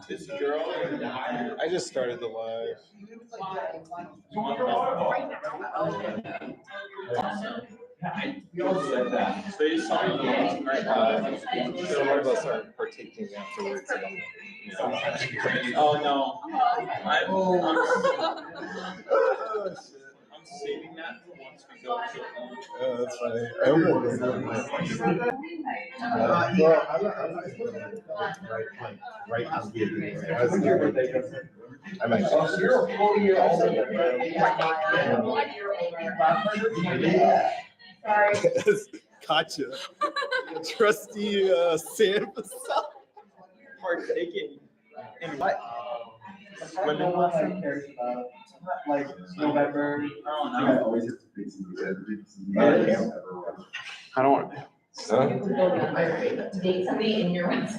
This girl. I just started the live. You also said that. So you saw me watching right now. So one of us are partaking afterwards. Oh no. I'm saving that for once we go to. Oh, that's funny. I hope we'll go right on the I might. You're a full year older than me. Sorry. Gotcha. Trusty Sam. Partaking in what? Women cares about like November. I always have to fix it. don't want to. Date somebody in your ones.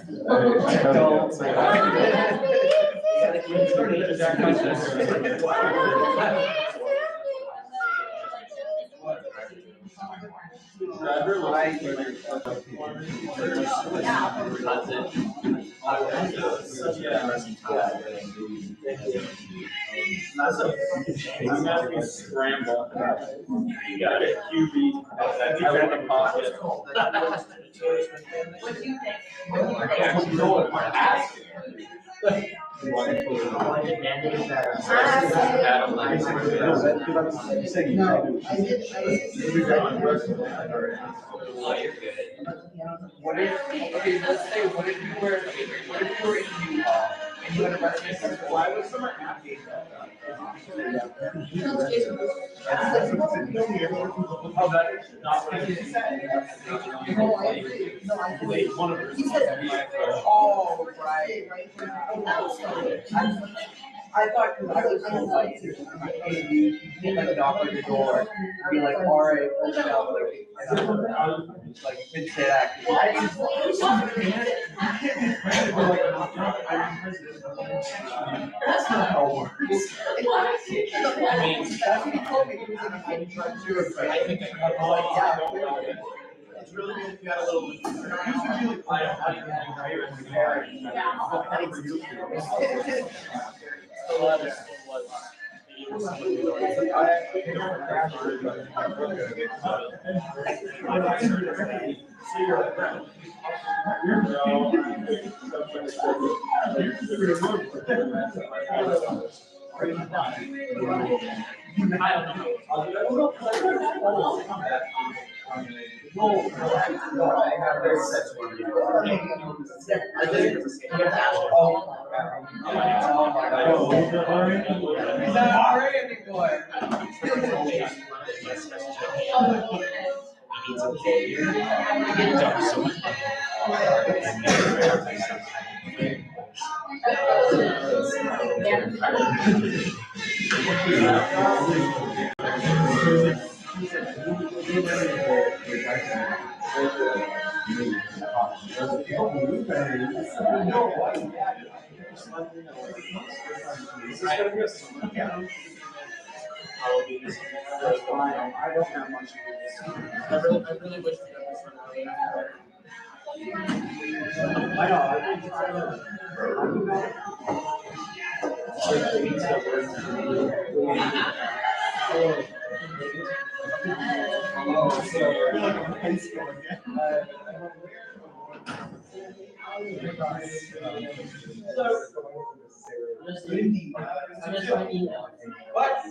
Scramble. You got it. QB. I want to pause it. What do you think? What if, okay, let's say, what if you were in Utah and you had a restaurant, why was someone happy? Oh, that is not what he said. He said, oh, right. I thought, because I was so like, hey, you like knock on your door, and be like, all right, open up, like, you can say that. That's not how it works. I mean, that's what he told me. He was like, I tried to do it, but I think I got it. Like, yeah. It's really good if you got a little. Used to be like, I don't He's not already anymore. I don't have much. I really wish we got this one earlier. I know. What?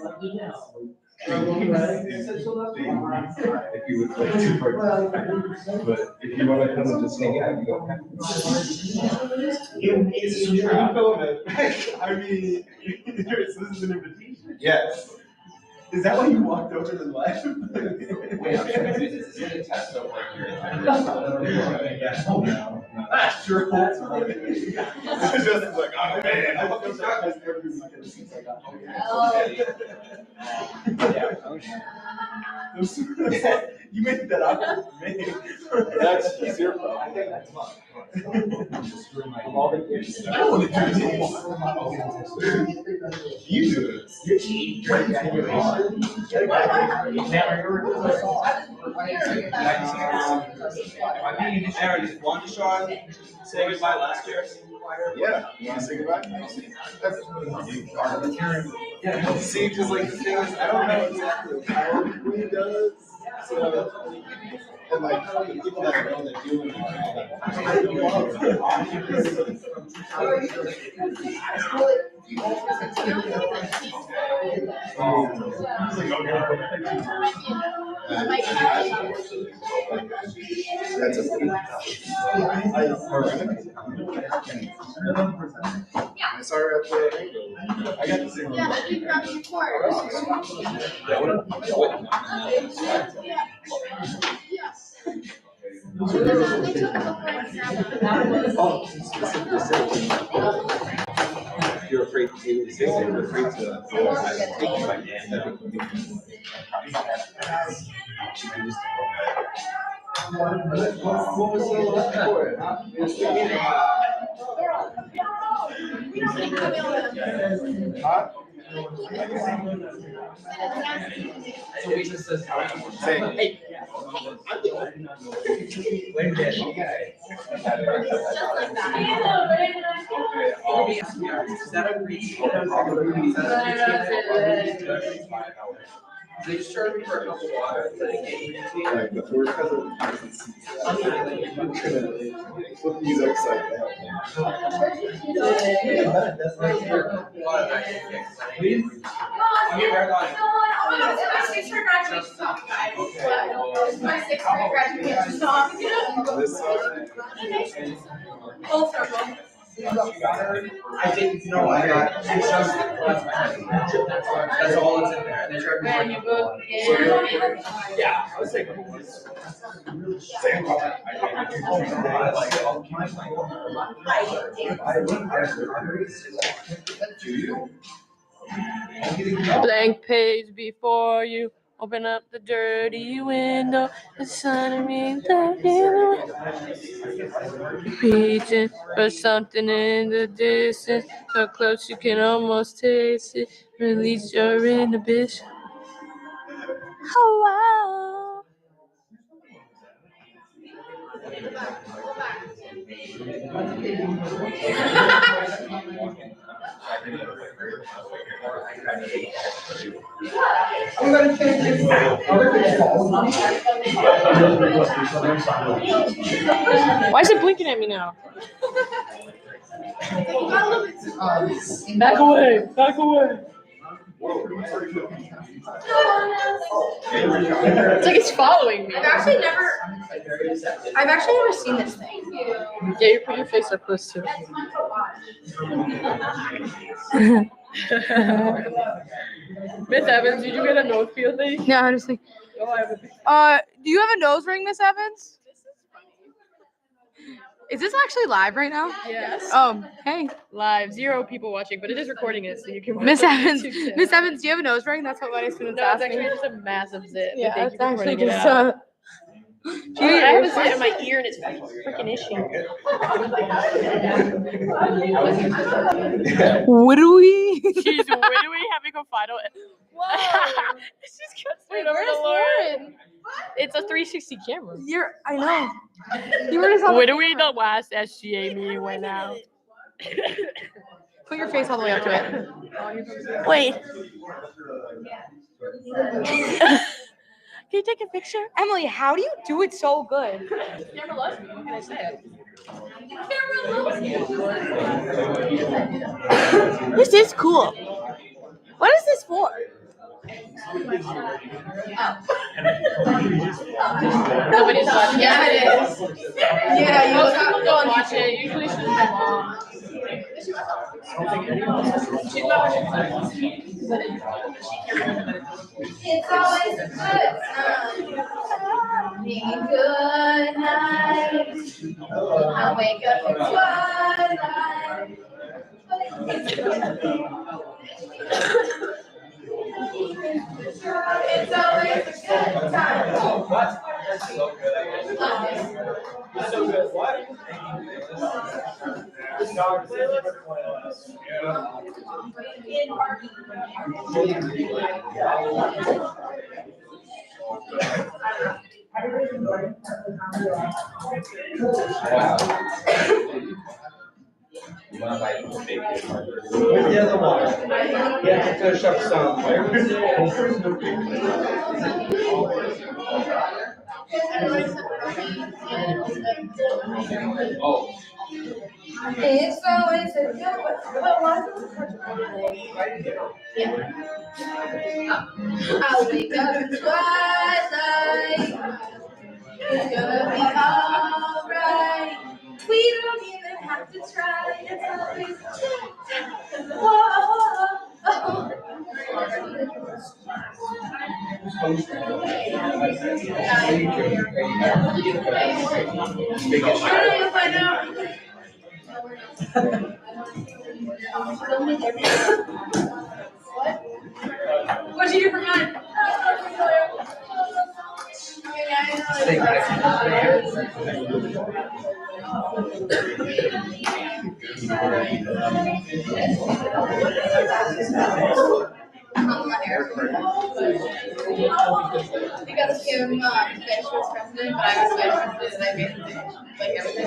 If you would like to, but if you want to come and just hang out, you don't have to. I mean, this is an invitation. Yes. Is that why you walked over and left? Wait, I'm trying to do this. Is it a test of like your That's true. It's just like, oh man, I fucking got this every weekend since I got home. You made that up for me. That's easier. I think that's fun. Just through my all the kids. I don't want to do this anymore. You do it. You're cheating. Aaron, did Juan Deshaun say goodbye last year? Yeah, you want to say goodbye? See, just like the thing is, I don't know exactly how he does. So, and like the people that know that do it, that's a I saw her at the I got the same You're afraid to do it. You're afraid to take it back. What was the last for it? Huh? So we just says, Say, hey. When did Is that a reach? They just charge me for a couple waters. like the first cousin, flip these upside down. Please? I'll get right on it. My sixth grade graduation song, guys. My sixth grade graduation song. This Full circle. I didn't know I got it's just that's all that's in there. They charge me for a couple waters. Yeah, I was thinking. Blank page before you open up the dirty window. The sun of me reaching for something in the distance, so close you can almost taste it. Release your inhibition. Oh wow. I'm gonna change this. Why is it blinking at me now? Back away. Back away. It's like it's following me. I've actually never seen this thing. Yeah, you put your face up close too. Miss Evans, did you get a nose feel thing? Yeah, I just think. Oh, I have a Do you have a nose ring, Miss Evans? Is this actually live right now? Yes. Hey, Live, 0 people watching, but it is recording it, so you can. Miss Evans. YouTube channel. Miss Evans, do you have a nose ring? That's what my students No, ask it's me. actually just a massive zit. Yeah, Thank it's you for actually pointing it just out. Do you I have a ear- zit in my ear and it's a freaking issue. What do we? She's literally having a final. Whoa. She's going Wait, straight over where's to Lauren. Lauren? It's a 360 camera. I know. You were just on the Literally camera. the last SGA meeting went out. Put your face all the way up to it. Wait. Can you take a picture? Emily, how do you do it so good? Camera loves me. What can I say? This is cool. What is this for? Nobody's watching. Yeah, it is. Yeah, you Most have people to don't on watch it. Usually she's my mom. She's not watching. It's always a good time. Good night. I wake up at twilight. It's always a good time. Where's the other one? You have to finish up some. It's always a good one. Yeah. I'll wake up in twilight. It's gonna be alright. We don't even have to try. It's always What'd you do for mine? Because Kim Fish was president, but I was vice president, and I made him do like everything.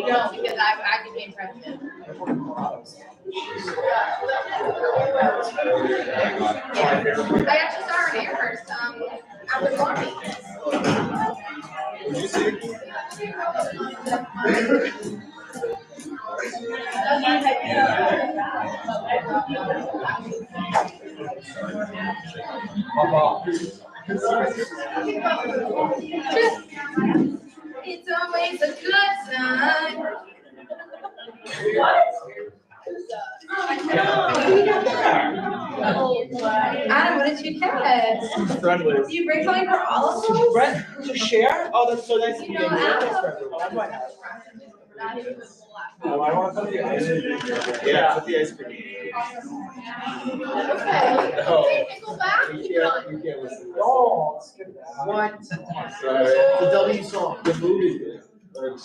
No, because I became president. Yeah. I actually saw her in Amherst at the lobby. Did you see? It's always a good time. What? Adam, what did you catch? Friendless. Do you bring something for all of us? Brett, to share? Oh, that's so nice of you. You know, Adam. Oh, I want some of the ice cream. Yeah, put the ice cream. Okay. Go back. You can't listen. Oh, What? Sorry. The W song. The movie did. Never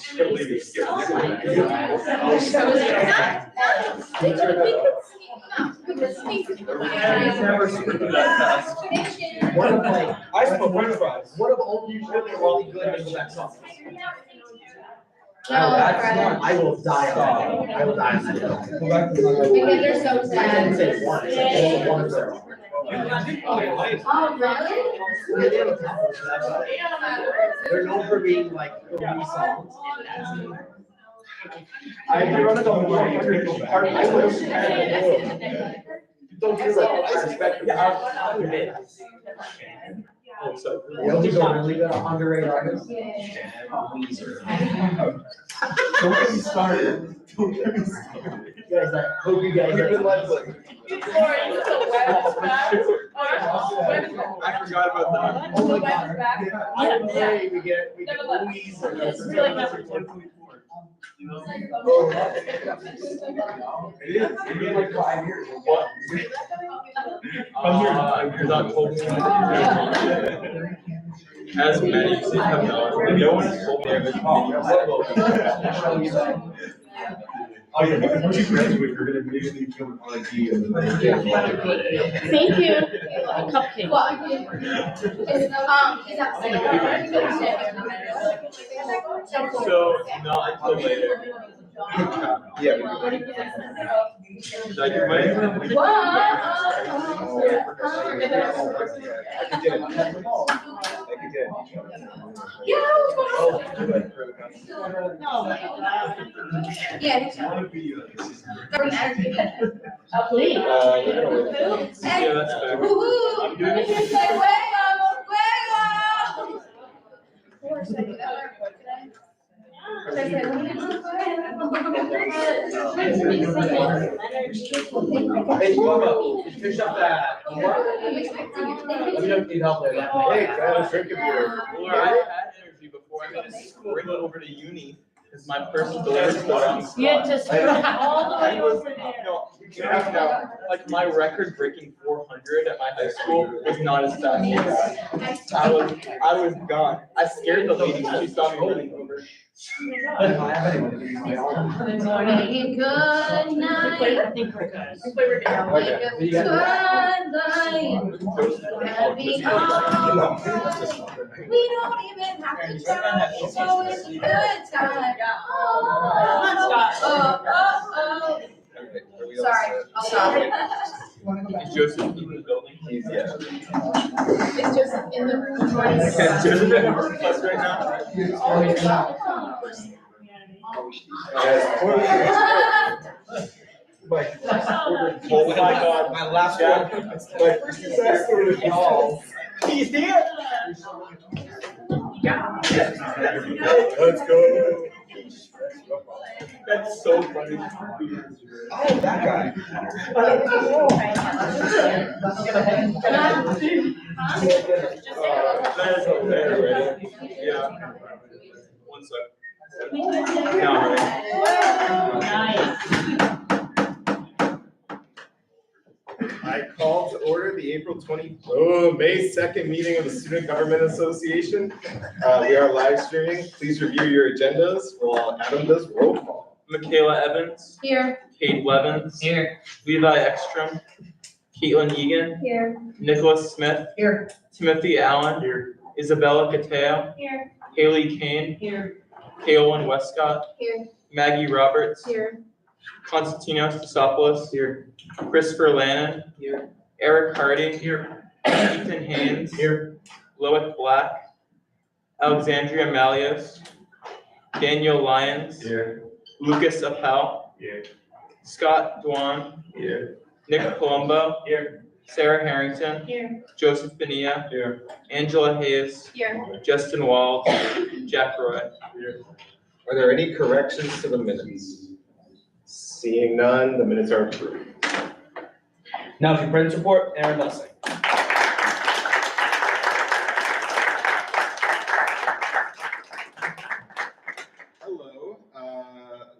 screwed that fast. What if like I spoke French fries. what if all you really really good at that song? No, That's Friday. not, I will die on that. I will die on that. Because they're so I didn't sad. say one, it's one of zero. Oh, really? They're known for being like three songs. I run it on the Don't do that. I respect them. You know who's a really good underrated artist? Don't get me started. Don't get me started. You guys, I hope you guys are. I forgot about that. Oh my God. I'm afraid we get Louise. It is. It's been like 5 years. What? I'm here. You're not told me. As many as you have known, no one has told me everything. Oh yeah, because once you graduate, you're gonna immediately become an ID and then. Thank you. Cupcake. What? So, not until later. Yeah. Did I do my? Yeah. Please. Hey. Yeah, that's fair. Woohoo! I'm doing it. Say way up, Hey, Mama, finish up that. Let me know if you need help there. Hey, guys, drink a beer. Well, I had energy before I had to sprint over to uni. It's my first delivery program. You had to sprint all the way over there. No, like my record breaking 400 100 at my high school was not as fast as I was gone. I scared the lady when she saw me running over. Good morning and good night. Wake up to twilight. Gonna be alright. We don't even have to try, so it's a good time. Oh. Sorry, I'll stop. Is Joseph in the building? He's, It's just in the room. Is Joseph in the room with us right now? Oh my God, my last one. He's here. Let's go. That's so funny. Oh, that guy. That is hilarious. Yeah. One sec. Now I'm ready. I call to order the May 2nd meeting of the Student Government Association. We are live streaming. Please review your agendas while Adam does roll call. Michaela Evans. Here. Kate Levins. Here. Levi Ekstrom. Caitlin Egan. Here. Nicholas Smith. Here. Timothy Allen. Here. Isabella Cateo. Here. Haley Kane. Here. Kaolin Westcott. Here. Maggie Roberts. Here. Konstantinos Stassopoulos. Here. Christopher Lannon. Here. Eric Hardy. Here. Ethan Haynes. Here. Loic Black. Alexandria Malios. Daniel Lyons. Here. Lucas Appel. Here. Scott Dwan. Here. Nick Colombo. Here. Sarah Harrington. Here. Joseph Bonilla. Here. Angela Hayes. Here. Justin Wald. Jack Roy. Are there any corrections to the minutes? Seeing none, the minutes are approved. Now for President's report, Aaron Blessing. Hello,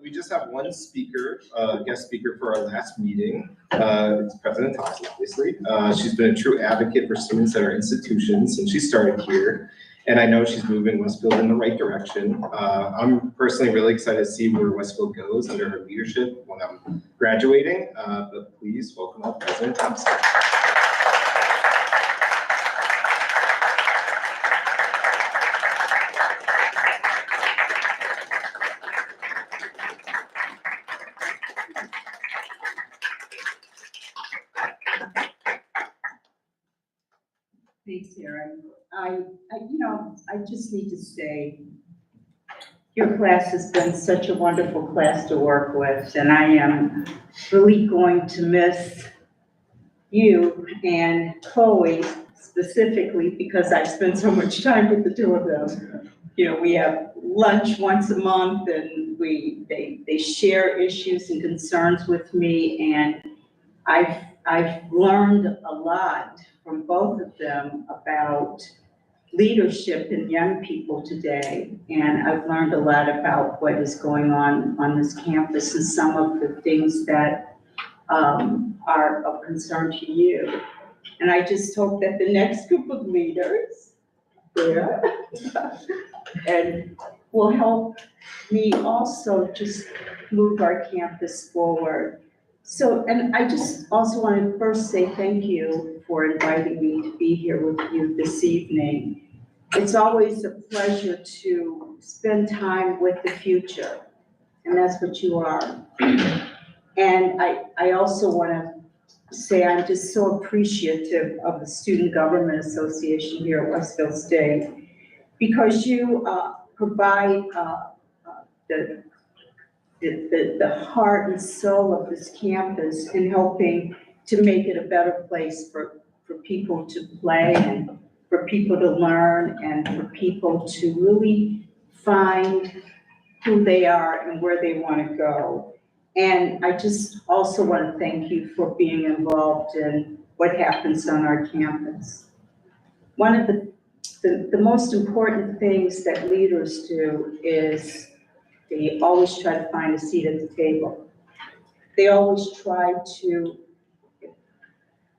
we just have one speaker, guest speaker for our last meeting. It's President Thompson, obviously. She's been a true advocate for students at our institution since she started here. And I know she's moving Westfield in the right direction. I'm personally really excited to see where Westfield goes under her leadership when I'm graduating. But please welcome up President Thompson. Thanks, Aaron. I just need to say, your class has been such a wonderful class to work with, and I am really going to miss you and Chloe specifically because I've spent so much time with the two of them. You know, we have lunch once a month, and they share issues and concerns with me, and I've learned a lot from both of them about leadership in young people today. And I've learned a lot about what is going on this campus and some of the things that are of concern to you. And I just hope that the next group of leaders there and will help me also just move our campus forward. So, and I just also want to first say thank you for inviting me to be here with you this evening. It's always a pleasure to spend time with the future, and that's what you are. And I also want to say I'm just so appreciative of the Student Government Association here at Westfield State, because you provide the heart and soul of this campus in helping to make it a better place for people to play and for people to learn and for people to really find who they are and where they want to go. And I just also want to thank you for being involved in what happens on our campus. One of the most important things that leaders do is they always try to find a seat at the table. They always try to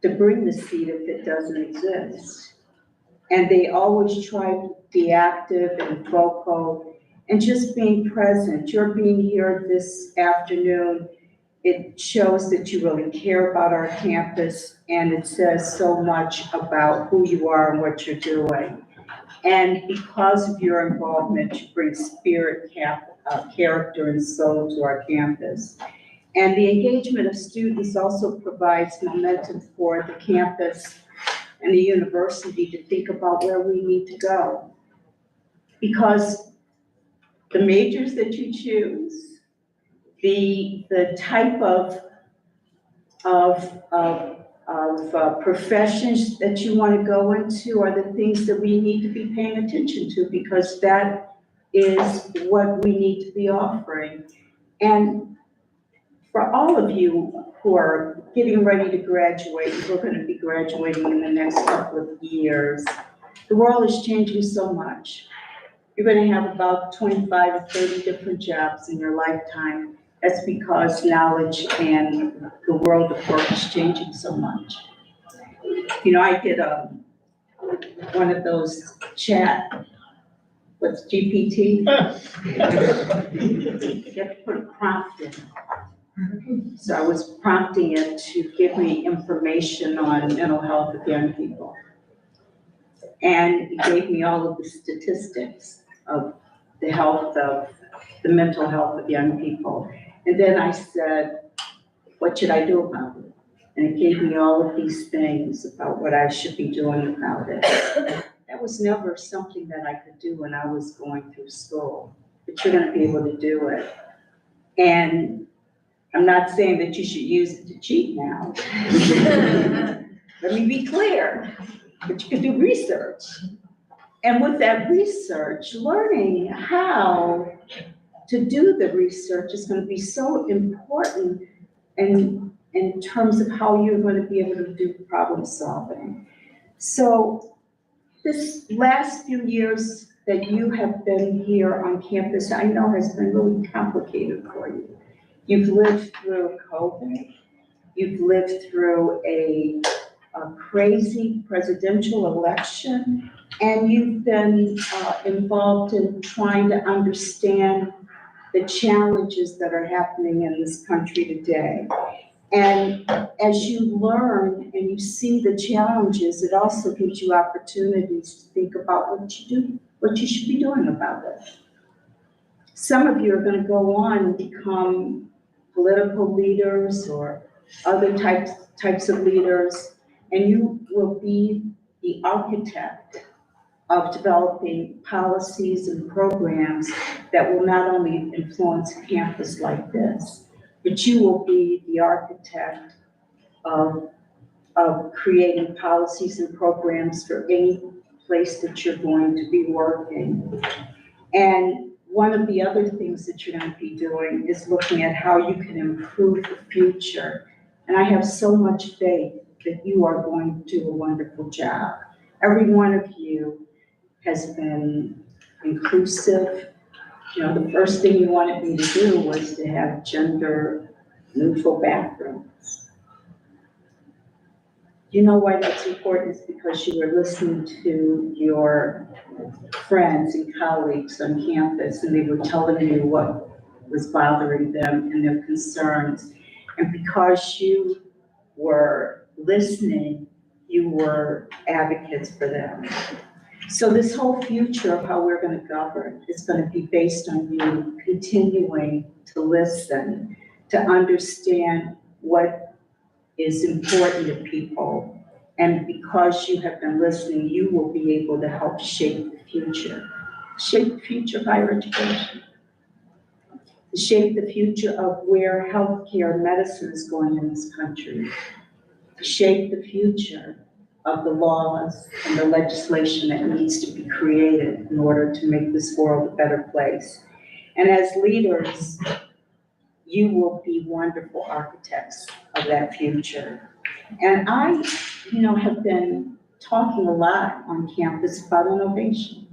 to bring the seat if it doesn't exist. And they always try to be active and vocal and just being present. You're being here this afternoon. It shows that you really care about our campus, and it says so much about who you are and what you're doing. And because of your involvement, you bring spirit, character, and soul to our campus. And the engagement of students also provides momentum for the campus and the university to think about where we need to go. Because the majors that you choose, the type of professions that you want to go into are the things that we need to be paying attention to, because that is what we need to be offering. And for all of you who are getting ready to graduate, we're going to be graduating in the next couple of years, the world is changing so much. You're going to have about 25 or 30 different jobs in your lifetime. That's because knowledge and the world of work is changing so much. You know, I did one of those chat, what's GPT? You have to put a prompt in. So I was prompting it to give me information on mental health of young people. And it gave me all of the statistics of the health of, the mental health of young people. And then I said, what should I do about it? And it gave me all of these things about what I should be doing about it. That was never something that I could do when I was going through school, but you're gonna be able to do it. And I'm not saying that you should use it to cheat now. Let me be clear, but you can do research. And with that research, learning how to do the research is going to be so important in terms of how you're going to be able to do problem solving. So this last few years that you have been here on campus, I know has been really complicated for you. You've lived through COVID. You've lived through a crazy presidential election, and you've been involved in trying to understand the challenges that are happening in this country today. And as you learn and you see the challenges, it also gives you opportunities to think about what you should be doing about it. Some of you are going to go on and become political leaders or other types of leaders, and you will be the architect of developing policies and programs that will not only influence a campus like this, but you will be the architect of creating policies and programs for any place that you're going to be working. And one of the other things that you're going to be doing is looking at how you can improve the future. And I have so much faith that you are going to do a wonderful job. Every one of you has been inclusive. You know, the first thing you wanted me to do was to have gender neutral bathrooms. You know why that's important? Is because you were listening to your friends and colleagues on campus, and they were telling you what was bothering them and their concerns. And because you were listening, you were advocates for them. So this whole future of how we're going to govern is going to be based on you continuing to listen, to understand what is important to people. And because you have been listening, you will be able to help shape the future of higher education, shape the future of where healthcare medicine is going in this country, shape the future of the laws and the legislation that needs to be created in order to make this world a better place. And as leaders, you will be wonderful architects of that future. And I, have been talking a lot on campus about innovation.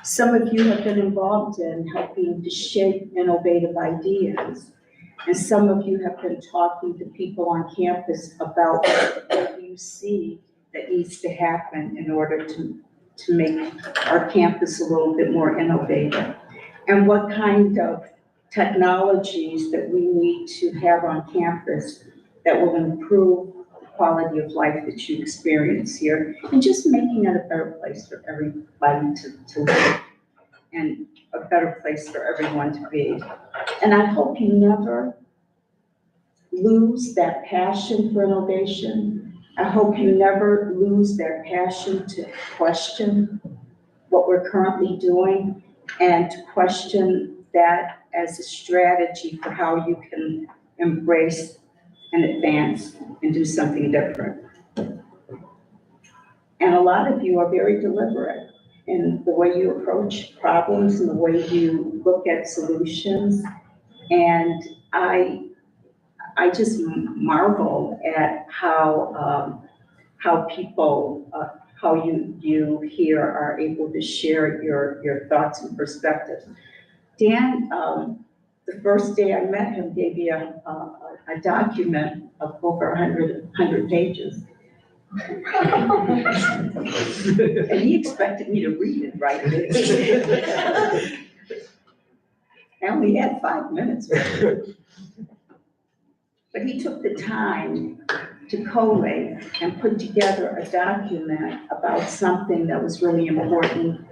Some of you have been involved in helping to shape innovative ideas. And some of you have been talking to people on campus about what you see that needs to happen in order to make our campus a little bit more innovative. And what kind of technologies that we need to have on campus that will improve the quality of life that you experience here, and just making it a better place for everybody to live, and a better place for everyone to be. And I hope you never lose that passion for innovation. I hope you never lose that passion to question what we're currently doing and to question that as a strategy for how you can embrace and advance and do something different. And a lot of you are very deliberate in the way you approach problems and the way you look at solutions. And I just marvel at how people, how you here are able to share your thoughts and perspectives. Dan, the first day I met him, gave me a document of over 100 pages. And he expected me to read it right away. I only had 5 minutes. But he took the time to collate and put together a document about something that was really important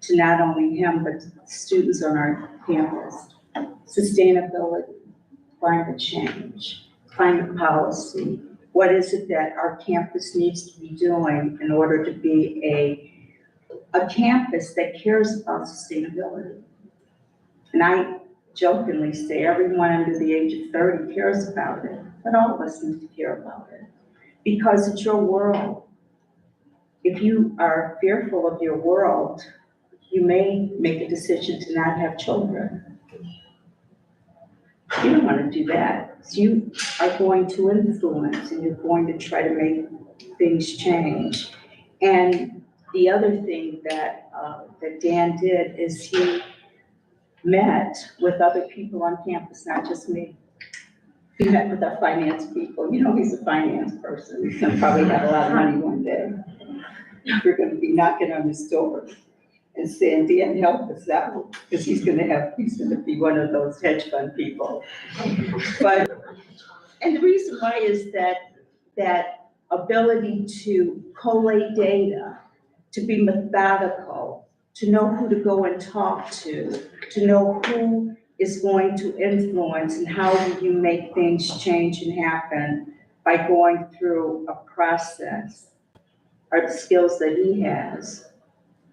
to not only him, but to the students on our campus. Sustainability, climate change, climate policy. What is it that our campus needs to be doing in order to be a campus that cares about sustainability? And I jokingly say everyone under the age of 30 cares about it, but all of us need to care about it because it's your world. If you are fearful of your world, you may make a decision to not have children. You don't want to do that. So you are going to influence and you're going to try to make things change. And the other thing that Dan did is he met with other people on campus, not just me. He met with our finance people. You know, he's a finance person. He's gonna probably have a lot of money one day. We're gonna be knocking on his door and saying, Dan, help us out, because he's gonna be one of those hedge fund people. But, and the reason why is that ability to collate data, to be methodical, to know who to go and talk to know who is going to influence and how do you make things change and happen by going through a process are the skills that he has,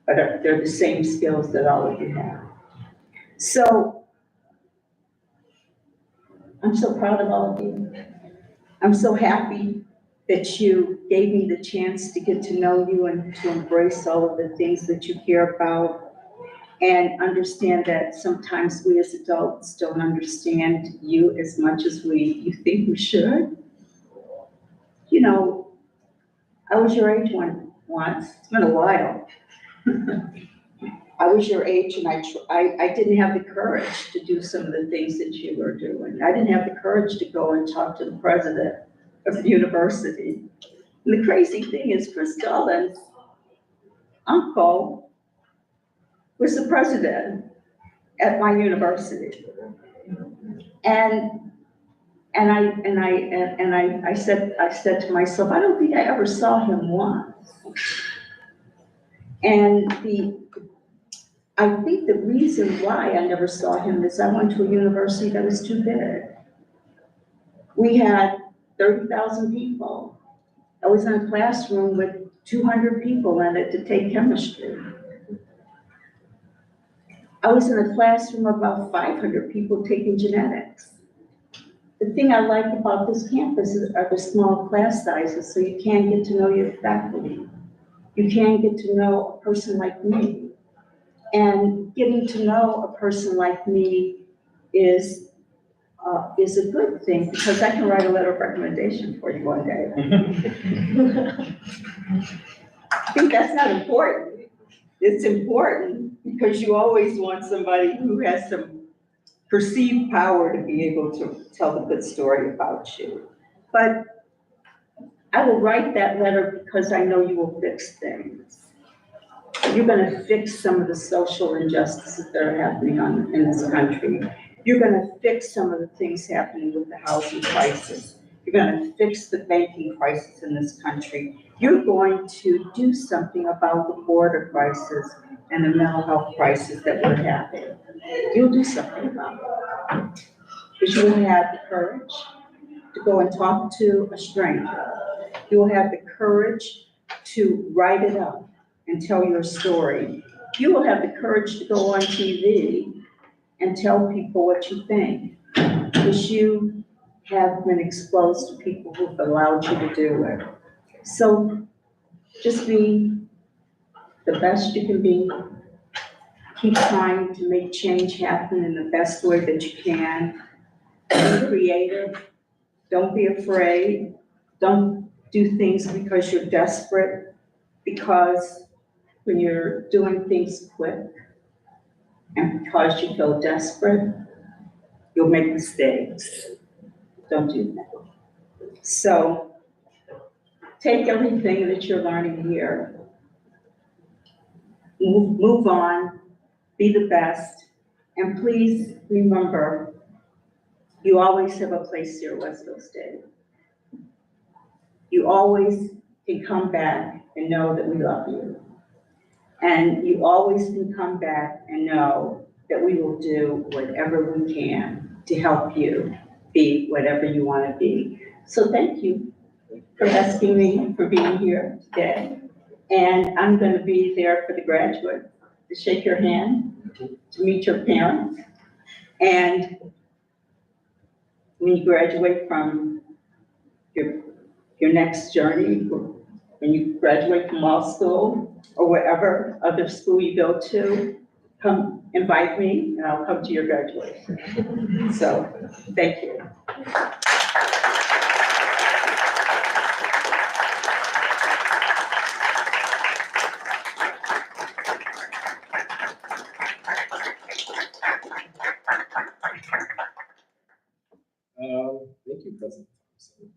but they're the same skills that all of you have. So I'm so proud of all of you. I'm so happy that you gave me the chance to get to know you and to embrace all of the things that you care about, and understand that sometimes we as adults don't understand you as much as you think we should. You know, I was your age once. It's been a while. I was your age, and I didn't have the courage to do some of the things that you were doing. I didn't have the courage to go and talk to the president of the university. And the crazy thing is, Chris Dolan's uncle was the president at my university. And I said to myself, I don't think I ever saw him once. And I think the reason why I never saw him is I went to a university that was too big. We had 30,000 people. I was in a classroom with 200 people in it to take chemistry. I was in a classroom of about 500 people taking genetics. The thing I like about this campus are the small class sizes, so you can get to know your faculty. You can get to know a person like me. And getting to know a person like me is a good thing, because I can write a letter of recommendation for you one day. I think that's not important. It's important because you always want somebody who has some perceived power to be able to tell the good story about you. But I will write that letter because I know you will fix things. You're gonna fix some of the social injustices that are happening in this country. You're gonna fix some of the things happening with the housing crisis. You're gonna fix the banking crisis in this country. You're going to do something about the border crisis and the mental health crisis that we're having. You'll do something about it. Because you will have the courage to go and talk to a stranger. You will have the courage to write it up and tell your story. You will have the courage to go on TV and tell people what you think, because you have been exposed to people who've allowed you to do it. So just be the best you can be. Keep trying to make change happen in the best way that you can. Be creative. Don't be afraid. Don't do things because you're desperate, because when you're doing things quick and because you feel desperate, you'll make mistakes. Don't do that. So take everything that you're learning here, move on, be the best, and please remember, you always have a place here at Westville State. You always can come back and know that we love you. And you always can come back and know that we will do whatever we can to help you be whatever you want to be. So thank you for asking me for being here today. And I'm going to be there for the graduates to shake your hand, to meet your parents. And when you graduate from your next journey, when you graduate from law school or whatever other school you go to, come invite me and I'll come to your graduation. So, thank you. Thank you, President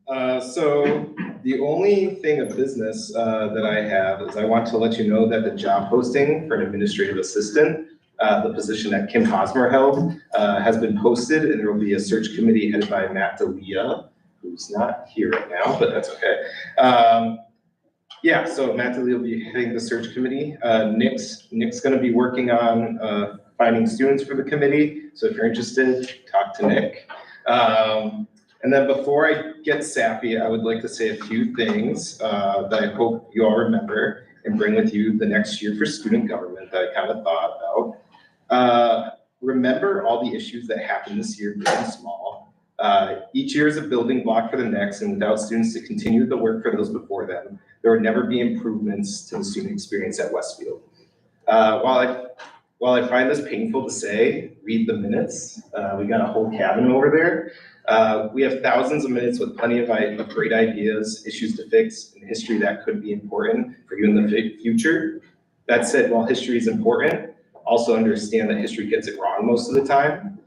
Thompson. So the only thing of business that I have is I want to let you know that the job posting for an administrative assistant, the position that Kim Hosmer held, has been posted, and there will be a search committee headed by Matt D'Elia, who's not here right now, but that's okay. Yeah, so Matt D'Elia will be heading the search committee. Nick's going to be working on finding students for the committee. So if you're interested, talk to Nick. And then before I get sappy, I would like to say a few things that I hope you all remember and bring with you the next year for student government that I kind of thought about. Remember all the issues that happened this year, big and small. Each year is a building block for the next, and without students to continue the work for those before them, there would never be improvements to the student experience at Westfield. While I find this painful to say, read the minutes. We got a whole cabin over there. We have thousands of minutes with plenty of great ideas, issues to fix, and history that could be important for you in the future. That said, while history is important, also understand that history gets it wrong most of the time.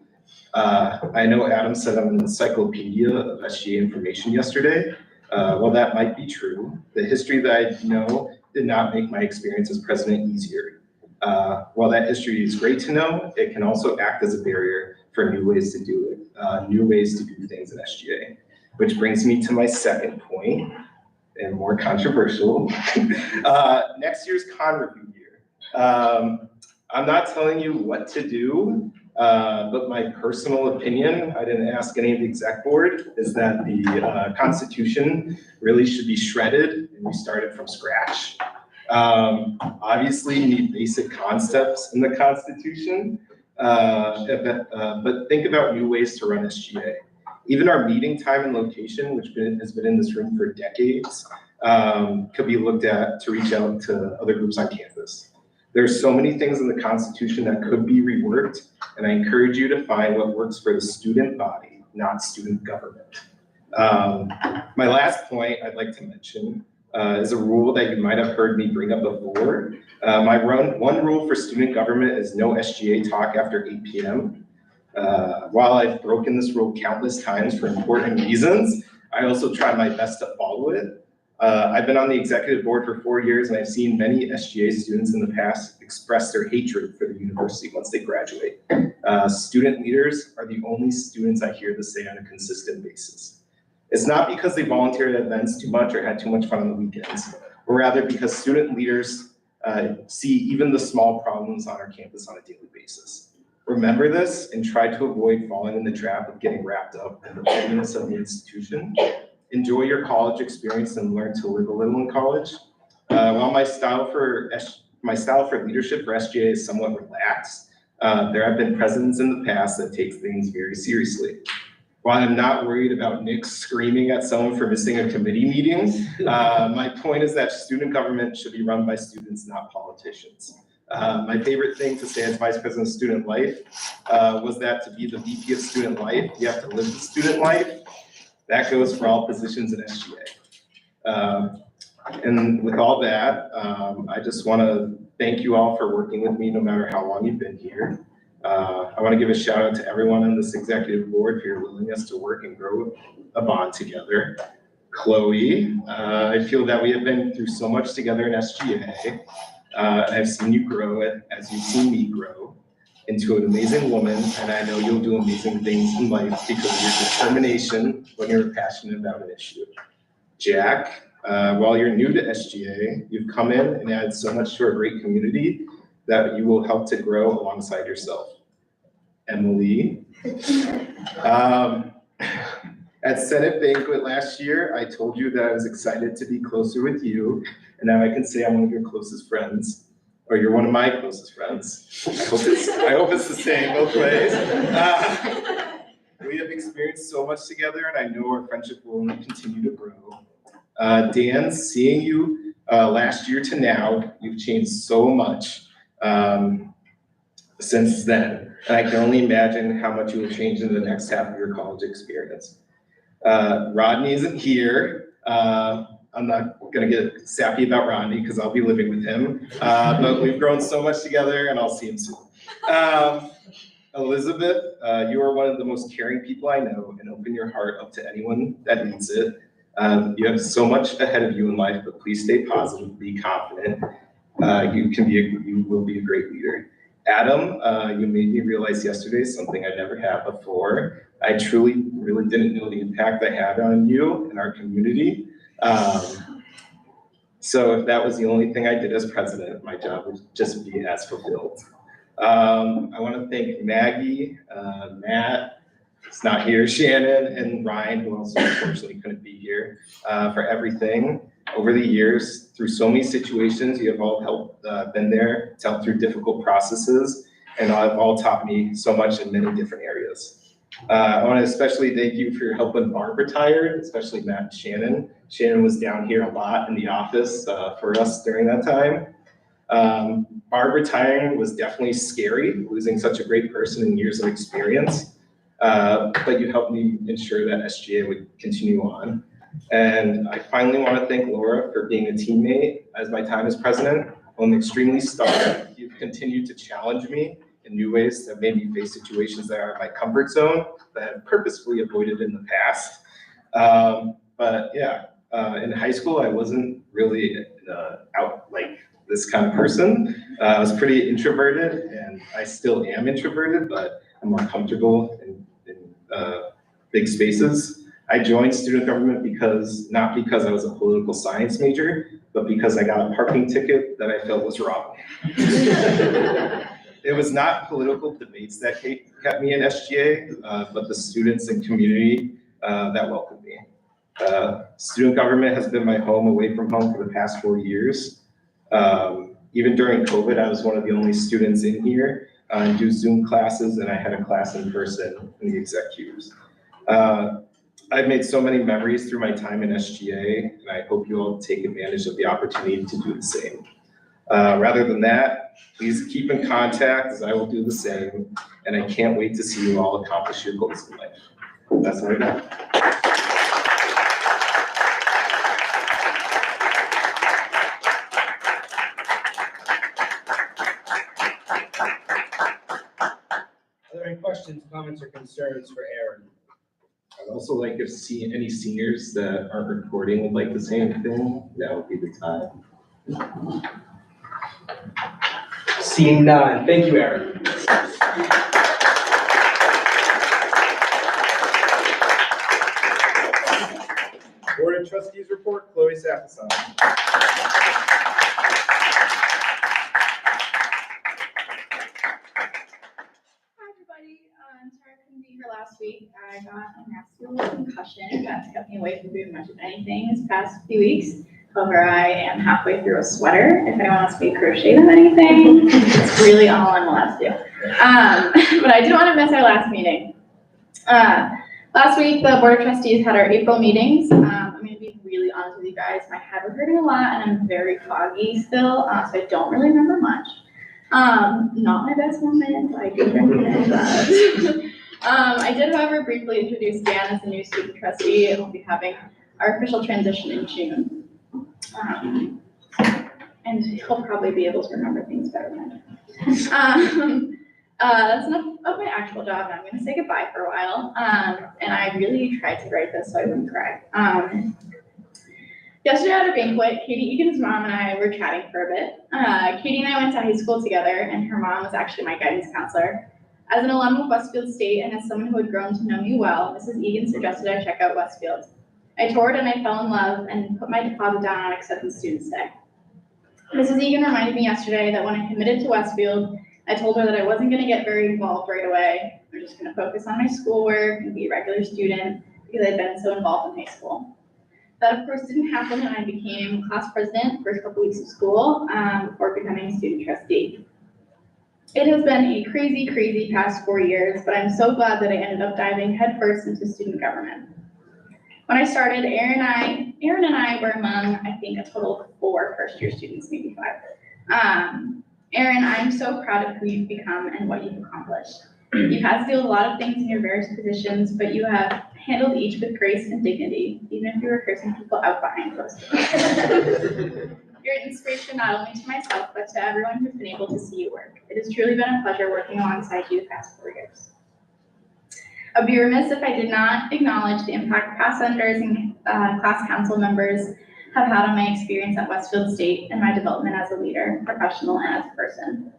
I know Adam said I'm an encyclopedia of SGA information yesterday. While that might be true, the history that I know did not make my experience as president easier. While that history is great to know, it can also act as a barrier for new ways to do it, new ways to do things in SGA. Which brings me to my second point, and more controversial. Next year's con review year. I'm not telling you what to do, but my personal opinion, I didn't ask any of the exec board, is that the Constitution really should be shredded and restarted from scratch. Obviously, you need basic concepts in the Constitution, but think about new ways to run SGA. Even our meeting time and location, which has been in this room for decades, could be looked at to reach out to other groups on campus. There's so many things in the Constitution that could be reworked, and I encourage you to find what works for the student body, not student government. My last point I'd like to mention is a rule that you might have heard me bring up before. My one rule for student government is no SGA talk after 8 p.m. While I've broken this rule countless times for important reasons, I also try my best to follow it. I've been on the executive board for 4 years, and I've seen many SGA students in the past express their hatred for the university once they graduate. Student leaders are the only students I hear this say on a consistent basis. It's not because they volunteered at events too much or had too much fun on the weekends, but rather because student leaders see even the small problems on our campus on a daily basis. Remember this and try to avoid falling in the trap of getting wrapped up in the pettiness of the institution. Enjoy your college experience and learn to live a little in college. While my style for leadership for SGA is somewhat relaxed, there have been presidents in the past that take things very seriously. While I'm not worried about Nick screaming at someone for missing a committee meeting, my point is that student government should be run by students, not politicians. My favorite thing to say as Vice President of Student Life was that to be the VP of Student Life, you have to live the student life. That goes for all positions in SGA. And with all that, I just want to thank you all for working with me no matter how long you've been here. I want to give a shout out to everyone on this executive board for your willingness to work and grow a bond together. Chloe, I feel that we have been through so much together in SGA. I've seen you grow as you've seen me grow into an amazing woman, and I know you'll do amazing things in life because of your determination when you're passionate about an issue. Jack, while you're new to SGA, you've come in and added so much to our great community that you will help to grow alongside yourself. Emily, at Senate banquet last year, I told you that I was excited to be closer with you, and now I can say I'm one of your closest friends, or you're one of my closest friends. I hope it's the same both ways. We have experienced so much together, and I know our friendship will only continue to grow. Dan, seeing you last year to now, you've changed so much since then, and I can only imagine how much you will change in the next half of your college experience. Rodney isn't here. I'm not gonna get sappy about Rodney because I'll be living with him, but we've grown so much together and I'll see him soon. Elizabeth, you are one of the most caring people I know and open your heart up to anyone that needs it. You have so much ahead of you in life, but please stay positive, be confident. You will be a great leader. Adam, you made me realize yesterday something I never had before. I truly, really didn't know the impact I had on you and our community. So if that was the only thing I did as president, my job would just be as fulfilled. I want to thank Maggie, Matt, it's not here, Shannon, and Ryan, who also unfortunately couldn't be here, for everything. Over the years, through so many situations, you have all been there to help through difficult processes, and have all taught me so much in many different areas. I want to especially thank you for your help when Barb retired, especially Matt and Shannon. Shannon was down here a lot in the office for us during that time. Barb retiring was definitely scary, losing such a great person and years of experience, but you helped me ensure that SGA would continue on. And I finally want to thank Laura for being a teammate as my time as president. I'm extremely stubborn. You've continued to challenge me in new ways that made me face situations that are in my comfort zone that I've purposefully avoided in the past. But yeah, in high school, I wasn't really out like this kind of person. I was pretty introverted, and I still am introverted, but I'm more comfortable in big spaces. I joined student government not because I was a political science major, but because I got a parking ticket that I felt was wrong. It was not political debates that kept me in SGA, but the students and community that welcomed me. Student government has been my home away from home for the past 4 years. Even during COVID, I was one of the only students in here and do Zoom classes, and I had a class in person in the executives. I've made so many memories through my time in SGA, and I hope you all take advantage of the opportunity to do the same. Rather than that, please keep in contact, as I will do the same, and I can't wait to see you all accomplish your goals in life. That's what I got. Are there any questions? questions, comments, or concerns for Aaron? I'd also like if any seniors that aren't recording would like the same thing, that would be the time. Seeing none. Thank you, Aaron. Board of Trustees report, Chloe Safason. Hi, everybody. Sorry I couldn't be here last week. I got a nasty little concussion that's kept me away from doing much of anything this past few weeks. However, I am halfway through a sweater. If anyone wants me to crochet them anything, it's really all I'm allowed to do. But I did want to miss our last meeting. Last week, the Board of Trustees had our April meetings. I'm going to be really honest with you guys. My head was hurting a lot, and I'm very foggy still, so I don't really remember much. Not my best moment. I do recognize that. I did, however, briefly introduce Dan as the new student trustee, and we'll be having our official transition in June. And he'll probably be able to remember things better than I do. That's enough of my actual job, and I'm going to say goodbye for a while. And I really tried to write this so I wouldn't cry. Yesterday at a banquet, Katie Egan's mom and I were chatting for a bit. Katie and I went to high school together, and her mom was actually my guidance counselor. As an alum of Westfield State and as someone who had grown to know me well, Mrs. Egan suggested I check out Westfield. I toured and I fell in love and put my deposit down on acceptance student stay. Mrs. Egan reminded me yesterday that when I committed to Westfield, I told her that I wasn't going to get very involved right away. I'm just going to focus on my schoolwork and be a regular student because I'd been so involved in high school. That, of course, didn't happen, and I became class president the first couple weeks of school before becoming student trustee. It has been a crazy, crazy past 4 years, but I'm so glad that I ended up diving headfirst into student government. When I started, Aaron and I were among, I think, a total of 4 first-year students, maybe 5. Aaron, I'm so proud of who you've become and what you've accomplished. You've had to deal with a lot of things in your various positions, but you have handled each with grace and dignity, even if you were cursing people out behind closed doors. You're an inspiration not only to myself, but to everyone who's been able to see you work. It has truly been a pleasure working alongside you the past 4 years. I'd be remiss if I did not acknowledge the impact past senators and class council members have had on my experience at Westfield State and my development as a leader, professional, and as a person.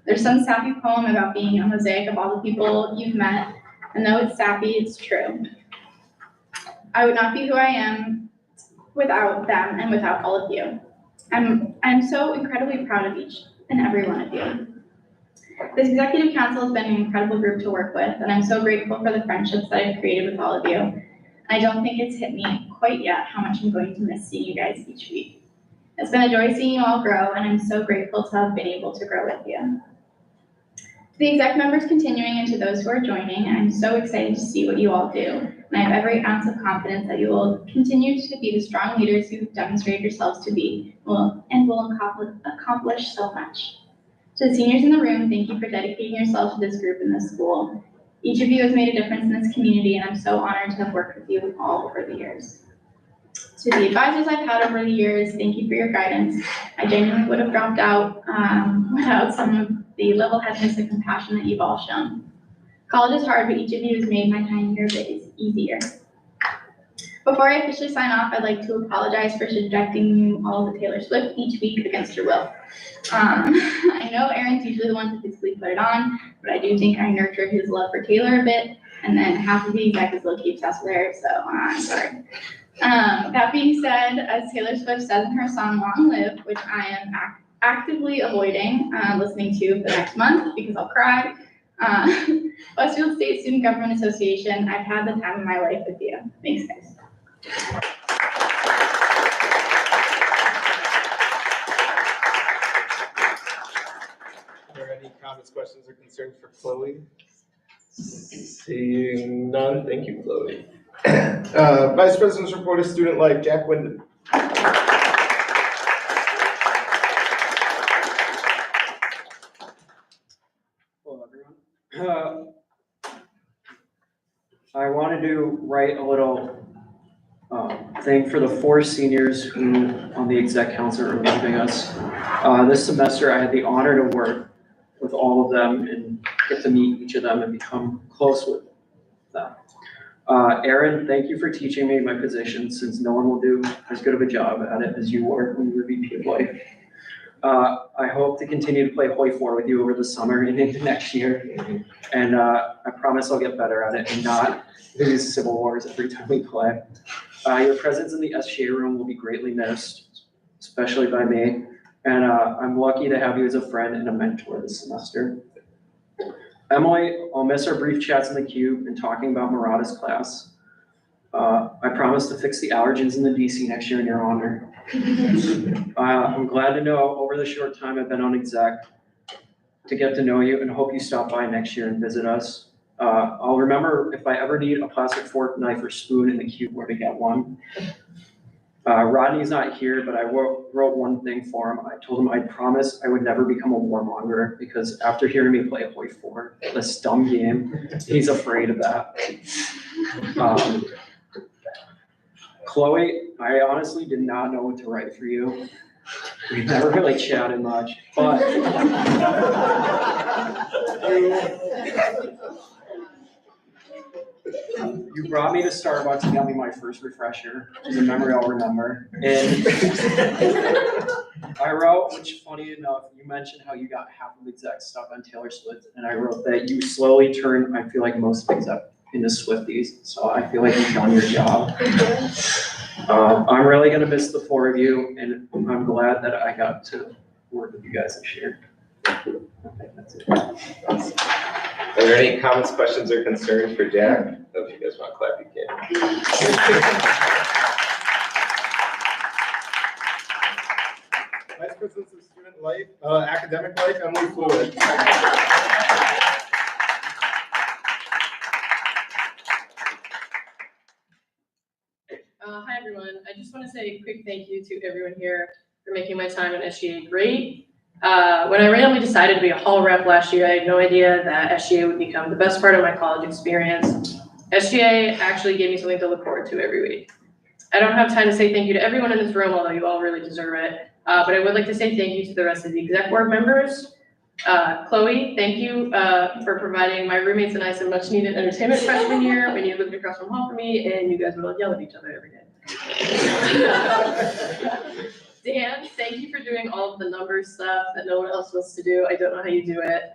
There's some sappy poem about being a mosaic of all the people you've met, and though it's sappy, it's true. I would not be who I am without them and without all of you. I'm so incredibly proud of each and every one of you. This executive council has been an incredible group to work with, and I'm so grateful for the friendships that I've created with all of you. I don't think it's hit me quite yet how much I'm going to miss seeing you guys each week. It's been a joy seeing you all grow, and I'm so grateful to have been able to grow with you. To the exec members continuing and to those who are joining, I'm so excited to see what you all do, and I have every ounce of confidence that you will continue to be the strong leaders you've demonstrated yourselves to be, and will accomplish so much. To the seniors in the room, thank you for dedicating yourselves to this group and this school. Each of you has made a difference in this community, and I'm so honored to have worked with you all over the years. To the advisors I've had over the years, thank you for your guidance. I genuinely would have dropped out without some of the level-headedness and compassion that you've all shown. College is hard, but each of you has made my time here a bit easier. Before I officially sign off, I'd like to apologize for subjecting you all to Taylor Swift each week against your will. I know Aaron's usually the one to physically put it on, but I do think I nurtured his love for Taylor a bit, and then half of the exec is low-key obsessed with her, so I'm sorry. That being said, as Taylor Swift says in her song Long Live, which I am actively avoiding listening to for the next month because I'll cry, Westfield State Student Government Association, I've had the time of my life with you. Thanks, guys. Are there any comments, questions, or concerns for Chloe? Seeing none, thank you, Chloe. Vice President's report of student life, Jack Wyndham. Hello, everyone. I wanted to write a little thing for the 4 seniors who on the exec council are leaving us. This semester, I had the honor to work with with all of them and get to meet each of them and become close with them. Aaron, thank you for teaching me my position, since no one will do as good of a job at it as you were when you were VP of Life. I hope to continue to play Hoi 4 with you over the summer and into next year. And I promise I'll get better at it and not lose civil wars every time we play. Your presence in the SGA room will be greatly missed, especially by me. And I'm lucky to have you as a friend and a mentor this semester. Emily, I'll miss our brief chats in the cube and talking about Murata's class. I promise to fix the allergens in the DC next year in your honor. I'm glad to know over the short time I've been on exec to get to know you, and hope you stop by next year and visit us. I'll remember if I ever need a plastic fork, knife, or spoon in the cube where to get one. Rodney's not here, but I wrote one thing for him. I told him I promised I would never become a warmonger, because after hearing me play Hoi 4, this dumb game, he's afraid of that. Chloe, I honestly did not know what to write for you. We never really chatted much, but you brought me to Starbucks and got me my first refresher, which is a memory I'll remember. And I wrote, which funny enough, you mentioned how you got half of exec stuff on Taylor Swift, and I wrote that you slowly turned, I feel like, most of exec into Swifties, so I feel like you've done your job. I'm really gonna miss the four of you, and I'm glad that I got to work with you guys this year. Okay, that's it. Are there any comments, questions, or concerns for Jack? If you guys want to clap, you can. Vice President of Student Life, Academic Life, Emily Fluid. Hi everyone, I just want to say a quick thank you to everyone here for making my time at SGA great. When I randomly decided to be a hall rep last year, I had no idea that SGA would become the best part of my college experience. SGA actually gave me something to look forward to every week. I don't have time to say thank you to everyone in this room, although you all really deserve it. But I would like to say thank you to the rest of the exec board members. Chloe, thank you for providing my roommates and I some much needed entertainment freshman year when you lived across from home from me and you guys would all yell at each other every day. Dan, thank you for doing all of the numbers stuff that no one else wants to do. I don't know how you do it.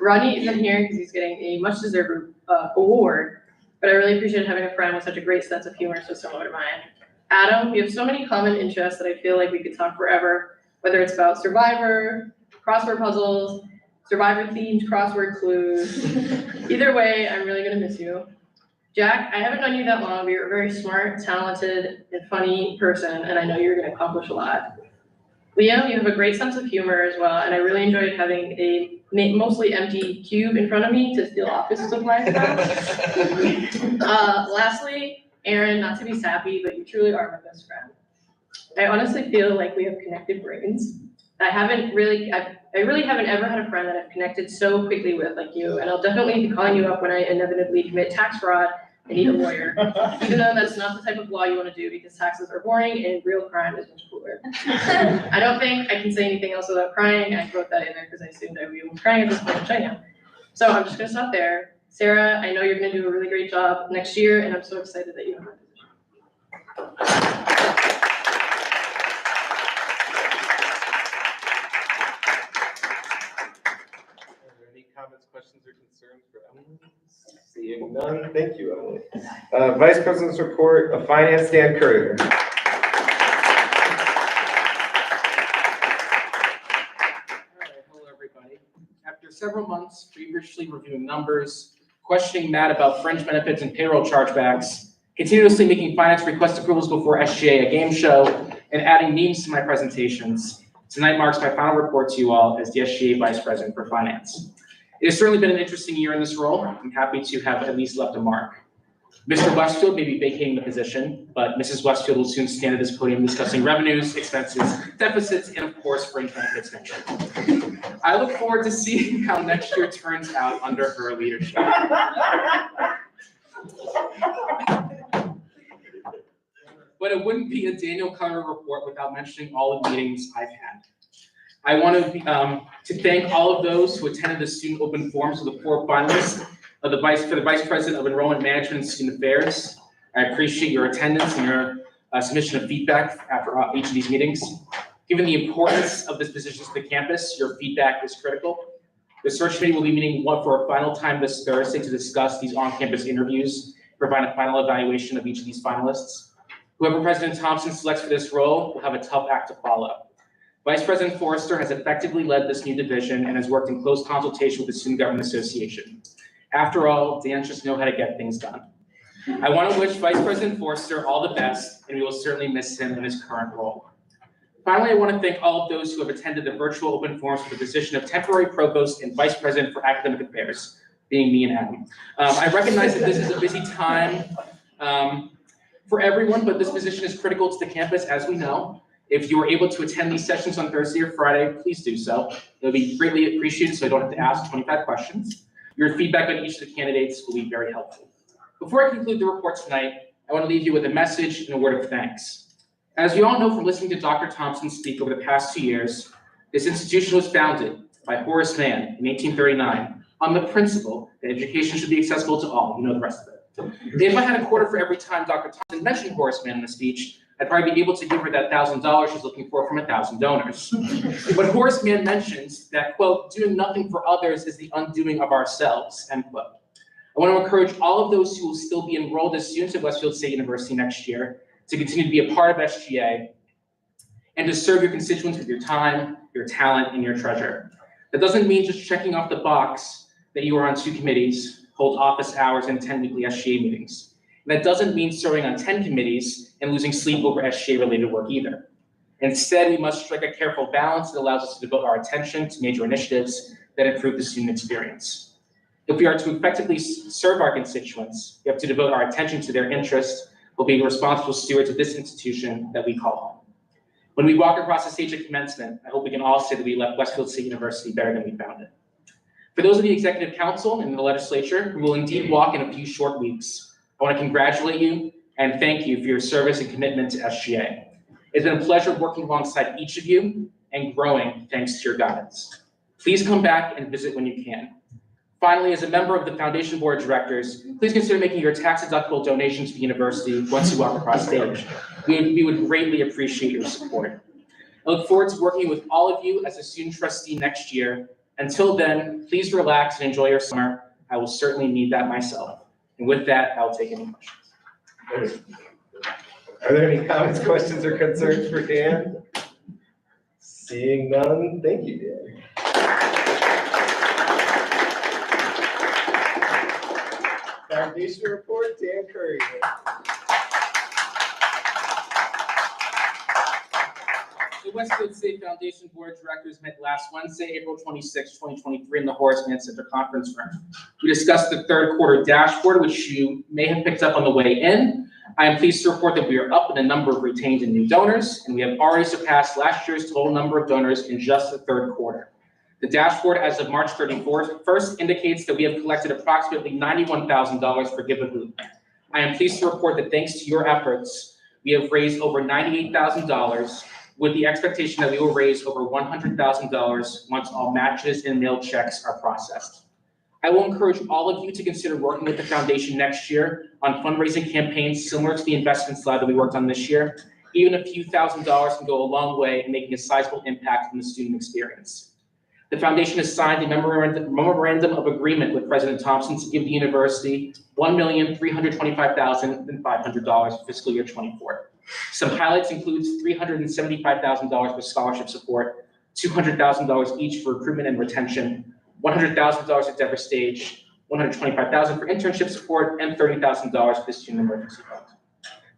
Ronnie isn't here because he's getting a much deserved award, but I really appreciate having a friend with such a great sense of humor so similar to mine. Adam, we have so many common interests that I feel like we could talk forever, whether it's about Survivor, crossword puzzles, Survivor-themed crossword clues. Either way, I'm really gonna miss you. Jack, I haven't known you that long, but you're a very smart, talented, and funny person, and I know you're gonna accomplish a lot. Liam, you have a great sense of humor as well, and I really enjoyed having a mostly empty cube in front of me to steal office supplies from. Lastly, Aaron, not to be sappy, but you truly are my best friend. I honestly feel like we have connected brains. I really haven't ever had a friend that I've connected so quickly with like you, and I'll definitely be calling you up when I inevitably commit tax fraud and need a lawyer, even though that's not the type of law you want to do because taxes are boring and real crime is much cooler. I don't think I can say anything else without crying. I wrote that in there because I assumed I would be crying at this point, which I am. So I'm just gonna stop there. Sarah, I know you're gonna do a really great job next year, and I'm so excited that you have my position. Comments, questions, or concerns for Emily? Seeing none, thank you, Emily. Vice President's report of Finance, Dan Courier. All right, hello everybody. After several months feverishly reviewing numbers, questioning Matt about fringe benefits and payroll chargebacks, continuously making finance request approvals before SGA, a game show, and adding memes to my presentations, tonight marks my final report to you all as the SGA Vice President for Finance. It has certainly been an interesting year in this role. I'm happy to have at least left a mark. Mr. Westfield may be vacating the position, but Mrs. Westfield will soon stand at this podium discussing revenues, expenses, deficits, and of course, fringe benefits next year. I look forward to seeing how next year turns out under her leadership. But it wouldn't be a Daniel Conner report without mentioning all the meetings I've had. I want to thank all of those who attended the student open forums for the 4 finalists for the Vice President of Enrollment Management and Student Affairs. I appreciate your attendance and your submission of feedback after each of these meetings. Given the importance of this position to the campus, your feedback is critical. The search committee will be meeting for a final time this Thursday to discuss these on-campus interviews, provide a final evaluation of each of these finalists. Whoever President Thompson selects for this role will have a tough act to follow. Vice President Forrester has effectively led this new division and has worked in close consultation with the Student Government Association. After all, Dan just know how to get things done. I want to wish Vice President Forrester all the best, and we will certainly miss him in his current role. Finally, I want to thank all of those who have attended the virtual open forums for the position of temporary provost and vice president for academic affairs, being me and Adam. I recognize that this is a busy time for everyone, but this position is critical to the campus, as we know. If you were able to attend these sessions on Thursday or Friday, please do so. It would be greatly appreciated so I don't have to ask 25 questions. Your feedback on each of the candidates will be very helpful. Before I conclude the report tonight, I want to leave you with a message and a word of thanks. As we all know from listening to Dr. Thompson speak over the past 2 years, this institution was founded by Horace Mann in 1839 on the principle that education should be accessible to all. You know the rest of it. If I had a quarter for every time Dr. Thompson mentioned Horace Mann in the speech, I'd probably be able to give her that $1,000 she's looking for from 1,000 donors. But Horace Mann mentions that, quote, doing nothing for others is the undoing of ourselves, end quote. I want to encourage all of those who will still be enrolled as students at Westfield State University next year to continue to be a part of SGA and to serve your constituents with your time, your talent, and your treasure. That doesn't mean just checking off the box that you are on 2 committees, hold office hours, and 10 weekly SGA meetings. And that doesn't mean serving on 10 committees and losing sleep over SGA-related work either. Instead, we must strike a careful balance that allows us to devote our attention to major initiatives that improve the student experience. If we are to effectively serve our constituents, we have to devote our attention to their interests while being responsible stewards of this institution that we call home. When we walk across the stage at commencement, I hope we can all say that we left Westfield State University better than we found it. For those of the Executive Council and the Legislature who will indeed walk in a few short weeks, I want to congratulate you and thank you for your service and commitment to SGA. It's been a pleasure working alongside each of you and growing thanks to your guidance. Please come back and visit when you can. Finally, as a member of the Foundation Board of Directors, please consider making your tax-deductible donation to the university once you walk across stage. We would greatly appreciate your support. I look forward to working with all of you as a student trustee next year. Until then, please relax and enjoy your summer. I will certainly need that myself. And with that, I'll take any questions. Are there any comments, questions, or concerns for Dan? Seeing none, thank you, Dan. Foundation report, Dan Curry. The Westfield State Foundation Board of Directors met last Wednesday, April 26, 2023 in the Horace Mann Center Conference Room. We discussed the third quarter dashboard, which you may have picked up on the way in. I am pleased to report that we are up in the number of retained and new donors, and we have already surpassed last year's total number of donors in just the third quarter. The dashboard as of March 31st indicates that we have collected approximately $91,000 for Give a Hoot. I am pleased to report that thanks to your efforts, we have raised over $98,000 with the expectation that we will raise over $100,000 once all matches and mail checks are processed. I will encourage all of you to consider working with the foundation next year on fundraising campaigns similar to the investment slide that we worked on this year. Even a few $1,000s can go a long way in making a sizable impact on the student experience. The foundation has signed a memorandum of agreement with President Thompson to give the university $1,325,500 for fiscal year 24. Some highlights includes $375,000 for scholarship support, $200,000 each for recruitment and retention, $100,000 at Dever Stage, $125,000 for internship support, and $30,000 for the student emergency fund.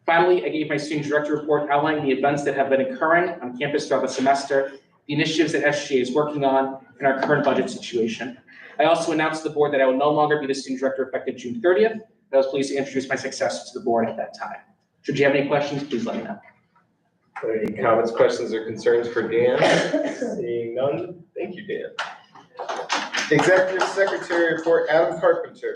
Finally, I gave my student director report outlining the events that have been occurring on campus throughout the semester, the initiatives that SGA is working on, and our current budget situation. I also announced to the board that I will no longer be the student director effective June 30th. I was pleased to introduce my successor to the board at that time. Should you have any questions, please let me know. Any comments, questions, or concerns for Dan? Seeing none, thank you, Dan. Executive Secretary report, Adam Carpenter.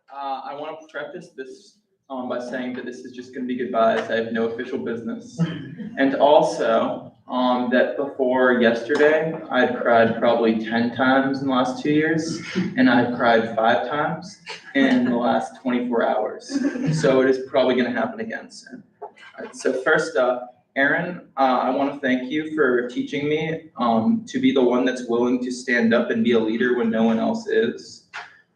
I want to preface this by saying that this is just gonna be goodbyes. I have no official business. And also, that before yesterday, I'd cried probably 10 times in the last 2 years, and I've cried 5 times in the last 24 hours. So it is probably gonna happen again soon. All right, so first up, Erin, I wanna thank you for teaching me, to be the one that's willing to stand up and be a leader when no one else is.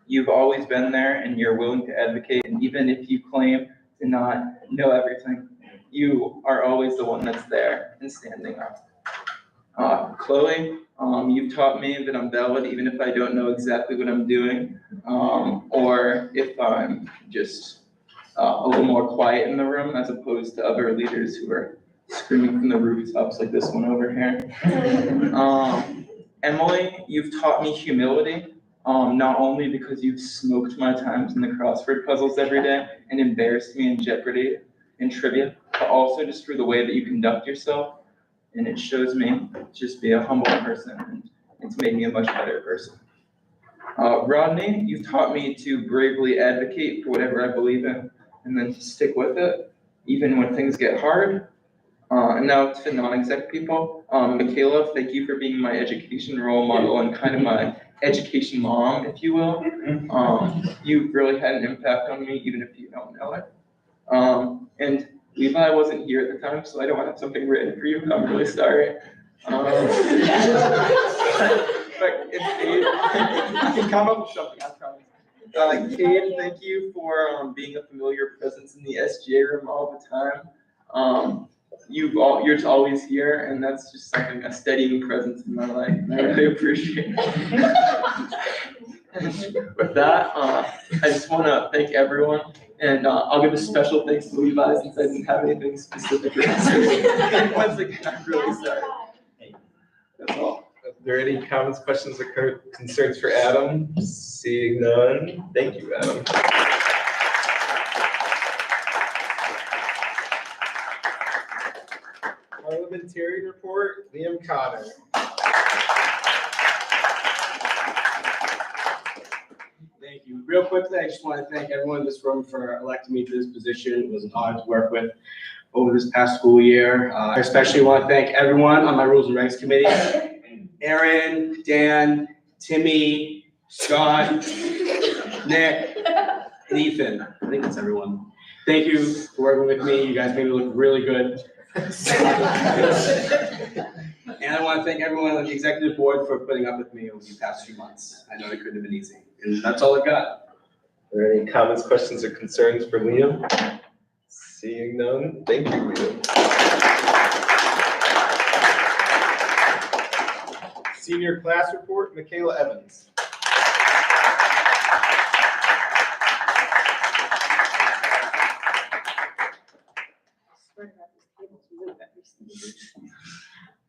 You've always been there and you're willing to advocate, and even if you claim to not know everything, you are always the one that's there and standing up. Chloe, you've taught me that I'm valid even if I don't know exactly what I'm doing, or if I'm just a little more quiet in the room as opposed to other leaders who are screaming from the rooftops like this one over here. Emily, you've taught me humility. Not only because you've smoked my times in the crossword puzzles every day and embarrassed me in Jeopardy and trivia, but also just through the way that you conduct yourself. And it shows me to just be a humble person, and it's made me a much better person. Rodney, you've taught me to bravely advocate for whatever I believe in and then to stick with it, even when things get hard. And now to non-exec people, Michaela, thank you for being my education role model and kind of my education mom, if you will. You've really had an impact on me, even if you don't know it. And Levi wasn't here at the time, so I don't have something written for you, but I'm really sorry. But if Cade, I can come up with something, I promise. Cade, thank you for being a familiar presence in the SGA room all the time. You're just always here, and that's just something, a steadying presence in my life, and I really appreciate it. With that, I just want to thank everyone, and I'll give a special thanks to Levi since I didn't have anything specific to say. Once again, I'm really sorry. That's all. Are there any comments, questions, or concerns for Adam? Seeing none, thank you, Adam. Parliamentary report, Liam Connor. Thank you. Real quickly, I just want to thank everyone in this room for electing me to this position. It was an honor to work with over this past school year. I especially want to thank everyone on my Rules and Regs committee. Aaron, Dan, Timmy, Scott, Nick, and Ethan. I think that's everyone. Thank you for working with me. You guys made me look really good. And I want to thank everyone on the executive board for putting up with me over the past few months. I know it couldn't have been easy. And that's all I've got. Are there any comments, questions, or concerns for Liam? Seeing none, thank you, Liam. Senior class report, Michaela Evans.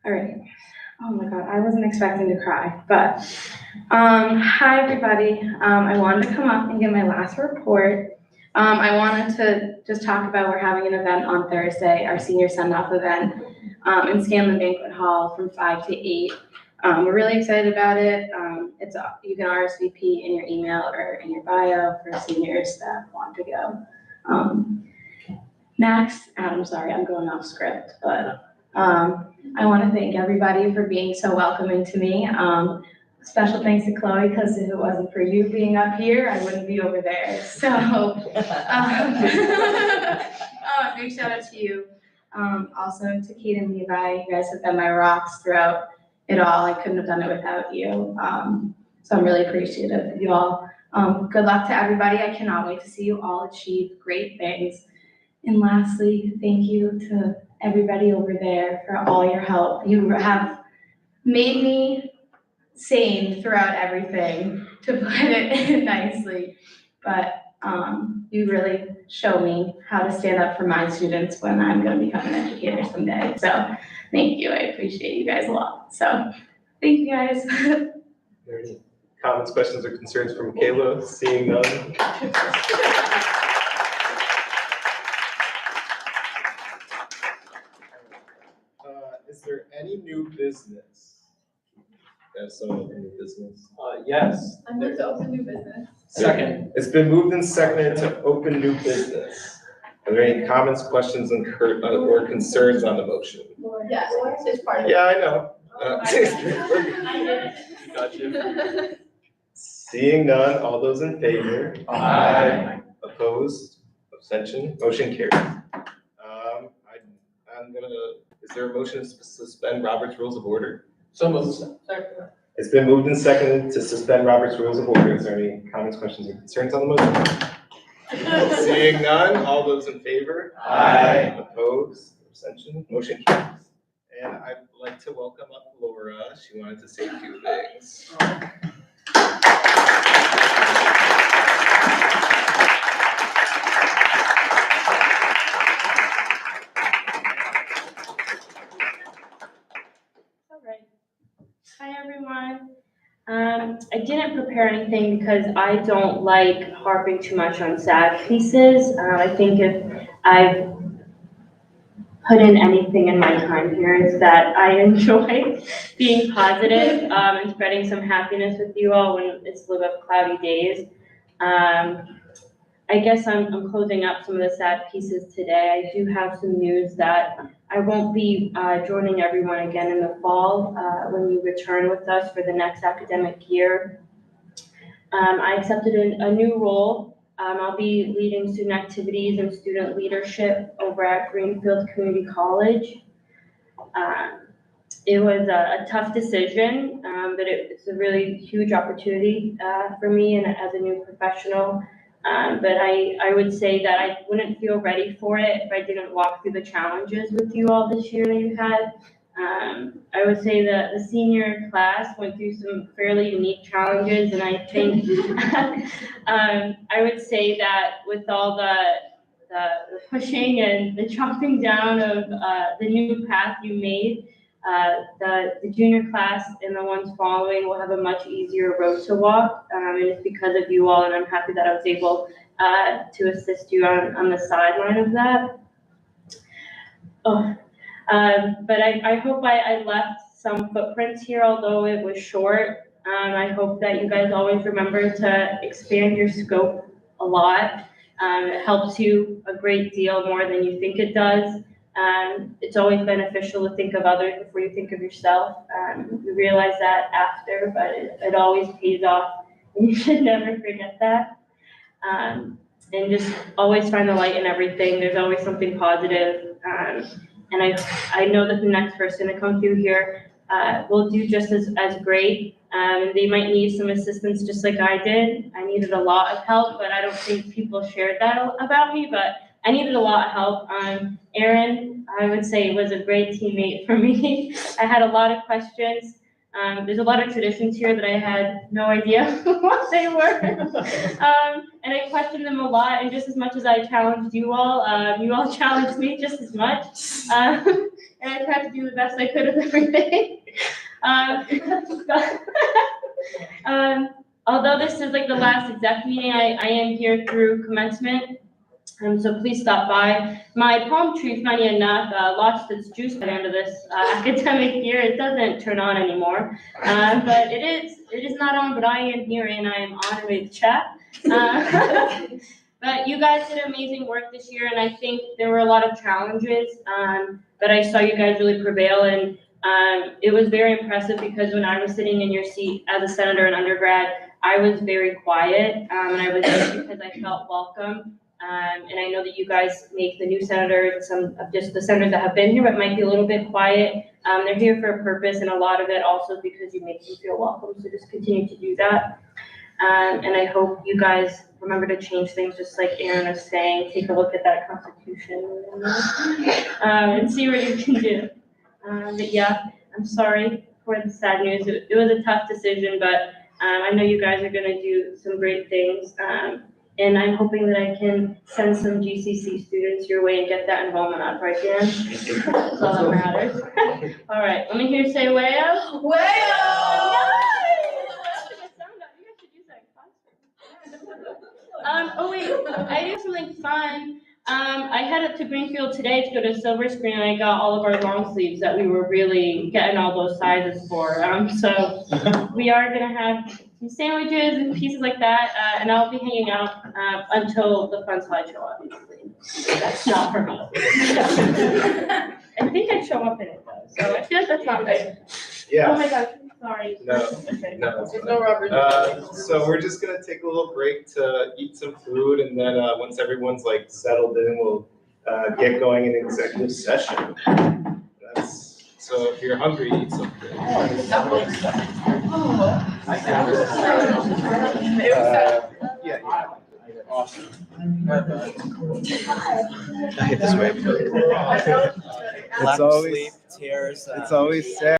All right. Oh my God, I wasn't expecting to cry, but hi everybody. I wanted to come up and give my last report. I wanted to just talk about we're having an event on Thursday, our senior send-off event in Scanlon Banquet Hall from 5 to 8. We're really excited about it. You can RSVP in your email or in your bio for seniors that want to go. Next, I'm sorry, I'm going off script, but I want to thank everybody for being so welcoming to me. Special thanks to Chloe, because if it wasn't for you being up here, I wouldn't be over there. So, big shout out to you. Also to Kate and Levi, you guys have been my rocks throughout it all. I couldn't have done it without you. So I'm really appreciative of you all. Good luck to everybody. I cannot wait to see you all achieve great things. And lastly, thank you to everybody over there for all your help. You have made me sane throughout everything, to put it nicely. But you really show me how to stand up for my students when I'm going to become an educator someday. So thank you. I appreciate you guys a lot. So thank you guys. Are there any comments, questions, or concerns for Michaela? Seeing none. Is there any new business? There's some new business. Yes. I'm going to open new business. Second. It's been moved and seconded to open new business. Are there any comments, questions, or concerns on the motion? Yes, it's part of it. Yeah, I know. Got you. Seeing none, all those in favor? Aye. Opposed? Abstention? Motion carries. Is there a motion to suspend Robert's Rules of Order? So moved. It's been moved and seconded to suspend Robert's Rules of Order. Is there any comments, questions, or concerns on the motion? Seeing none, all those in favor? Aye. Opposed? Abstention? Motion carries. And I'd like to welcome up Laura. She wanted to say a few things. Hi, everyone. I didn't prepare anything because I don't like harping too much on sad pieces. I think if I've put in anything in my time here, it's that I enjoy being positive, and spreading some happiness with you all when it's a little bit cloudy days. I guess I'm closing up some of the sad pieces today. I do have some news that I won't be joining everyone again in the fall when you return with us for the next academic year. I accepted a new role. I'll be leading student activities and student leadership over at Greenfield Community College. It was a tough decision, but it's a really huge opportunity for me and as a new professional. But I would say that I wouldn't feel ready for it if I didn't walk through the challenges with you all this year that you had. I would say that the senior class went through some fairly unique challenges, and I think I would say that with all the pushing and the chopping down of the new path you made, the junior class and the ones following will have a much easier road to walk, and it's because of you all, and I'm happy that I was able to assist you on the sideline of that. But I hope I left some footprints here, although it was short. I hope that you guys always remember to expand your scope a lot. It helps you a great deal more than you think it does. It's always beneficial to think of others before you think of yourself. You realize that after, but it always pays off, and you should never forget that. And just always find the light in everything. There's always something positive. And I know that the next person to come through here will do just as great. They might need some assistance just like I did. I needed a lot of help, but I don't think people shared that about me, but I needed a lot of help. Erin, I would say, was a great teammate for me. I had a lot of questions. There's a lot of traditions here that I had no idea what they were. And I questioned them a lot, and just as much as I challenged you all challenged me just as much. And I tried to do the best I could with everything. Although this is like the last exec meeting, I am here through commencement. So please stop by. My palm tree, funny enough, lost its juice by the end of this academic year. It doesn't turn on anymore, but it is not on. But I am here, and I am honored to chat. But you guys did amazing work this year, and I think there were a lot of challenges, but I saw you guys really prevail, and it was very impressive because when I was sitting in your seat as a senator and undergrad, I was very quiet, and I was there because I felt welcome. And I know that you guys make the new senators, some of just the senators that have been here, but might be a little bit quiet. They're here for a purpose, and a lot of it also because you make them feel welcome. So just continue to do that. And I hope you guys remember to change things, just like Erin was saying. Take a look at that Constitution and see what you can do. But yeah, I'm sorry for the sad news. It was a tough decision, but I know you guys are going to do some great things. And I'm hoping that I can send some GCC students your way and get that enrollment up, right, Dan? That's all that matters. All right, let me hear you say way-o. Way-o! Oh wait, I do something fun. I headed to Greenfield today to go to Silver Screen, and I got all of our long sleeves that we were really getting all those sizes for. So we are gonna have some sandwiches and pieces like that, and I'll be hanging out until the fun slideshow, obviously. That's not for me. I think I show up in it though, so I feel like that's not right. Yeah. Oh my gosh, sorry. No, Okay. no, it's There's fine. no rubber. So we're just gonna take a little break to eat some food, and then, once everyone's like settled in, we'll, get going in executive session. So if you're hungry, eat something. Yeah. Awesome. I hit this way. It's always sad.